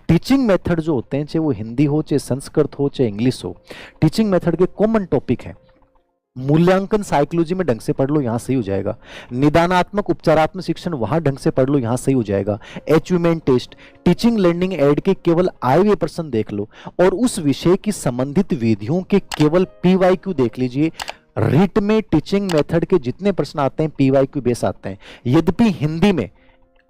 Teaching method जो होते हैं, चाहे वो हिंदी हो, चाहे संस्कृत हो, चाहे इंग्लिश हो, टीचिंग मेथड के कॉमन टॉपिक है। मूल्यांकन साइकोलॉजी में ढंग से पढ़ लो, यहां सही हो जाएगा। निदानात्मक उपचारात्मक शिक्षण वहां ढंग से पढ़ लो, यहां सही हो जाएगा। Achievement test, teaching learning aid के केवल आए हुए प्रश्न देख लो और उस विषय की संबंधित विधियों के केवल पीवाईक्यू देख लीजिए। रिट में टीचिंग मेथड के जितने प्रश्न आते हैं पीवाईक्यू बेस आते हैं। यद्यपि हिंदी में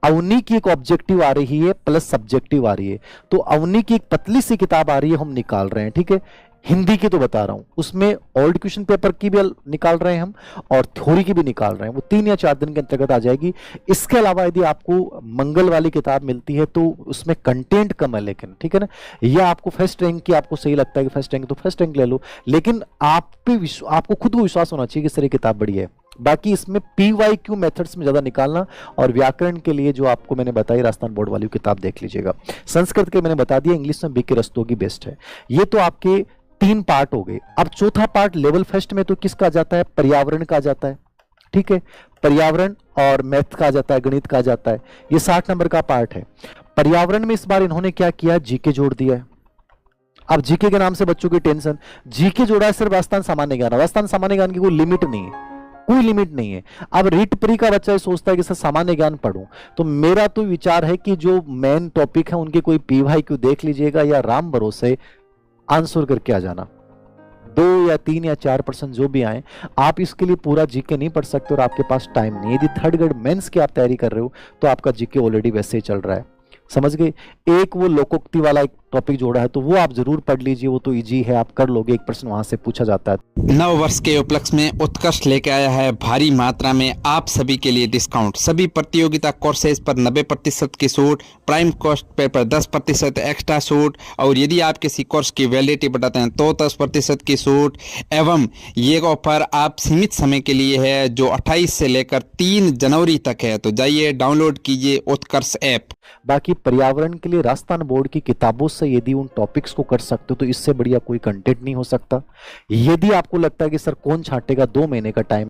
अवनी की एक ऑब्जेक्टिव आ रही है प्लस सब्जेक्टिव आ रही है, तो अवनी की एक पतली सी किताब आ रही है, हम निकाल रहे हैं, ठीक है। हिंदी की तो बता रहा हूं, उसमें ओल्ड क्वेश्चन पेपर की भी निकाल रहे हैं हम और थ्योरी की भी निकाल रहे हैं, वो 3 या 4 दिन के अंतर्गत आ जाएगी। इसके अलावा यदि आपको मंगल वाली किताब मिलती है तो उसमें कंटेंट कम है, लेकिन ठीक है ना, या आपको फर्स्ट रैंक की आपको सही लगता है कि फर्स्ट रैंक, तो फर्स्ट रैंक ले लो, लेकिन आप पे आपको खुद को विश्वास होना चाहिए कि सर ये किताब बढ़िया है। बाकी इसमें पीवाईक्यू मेथड्स में ज्यादा निकालना, और व्याकरण के लिए जो आपको मैंने बताई राजस्थान बोर्ड वाली किताब देख लीजिएगा। संस्कृत के मैंने बता दिया, इंग्लिश में बीके रस्तोगी बेस्ट है। ये तो आपके 3 पार्ट हो गए। अब चौथा पार्ट लेवल फर्स्ट में तो किसका आ जाता है, पर्यावरण का आ जाता है, ठीक है। पर्यावरण और मैथ का आ जाता है, गणित का आ जाता है। ये 60 नंबर का पार्ट है। पर्यावरण में इस बार इन्होंने क्या किया, जीके जोड़ दिया है। अब जीके के नाम से बच्चों की टेंशन, जीके जोड़ा है सिर्फ आस्थान सामान्य ज्ञान। आस्थान सामान्य ज्ञान की कोई लिमिट नहीं है, कोई लिमिट नहीं है। अब रीट प्री का बच्चा सोचता है कि सर सामान्य ज्ञान पढ़ूं, तो मेरा तो विचार है कि जो मेन टॉपिक है उनके कोई पीवाईक्यू देख लीजिएगा या राम भरोसे आंसर करके आ जाना। 2 या 3 या 4% जो भी आए, आप इसके लिए पूरा जीके नहीं पढ़ सकते और आपके पास टाइम नहीं है। यदि थर्ड ग्रेड मेंस की आप तैयारी कर रहे हो तो आपका जीके ऑलरेडी वैसे ही चल रहा है, समझ गए। एक वो लोकोक्ति वाला एक टॉपिक जोड़ा है तो वो आप जरूर पढ़ लीजिए, वो तो इजी है, आप कर लोगे, 1% वहां से पूछा जाता है। नव वर्ष के उपलक्ष्य में उत्कर्ष लेके आया है भारी मात्रा में आप सभी के लिए डिस्काउंट। सभी प्रतियोगिता कोर्सेज पर 90% की छूट, प्राइम कोर्स पर 10% एक्स्ट्रा छूट, और यदि आप किसी कोर्स की वैलिडिटी बढ़ाते हैं तो 10% की छूट। एवं ये ऑफर आप सीमित समय के लिए है जो 28 से लेकर 3 जनवरी तक है। तो जाइए डाउनलोड कीजिए उत्कर्ष ऐप। बाकी पर्यावरण के लिए राजस्थान बोर्ड की किताबों से यदि उन टॉपिक्स को कर सकते हो तो इससे बढ़िया कोई कंटेंट नहीं हो सकता। यदि आपको लगता है कि सर कौन छांटेगा, 2 महीने का टाइम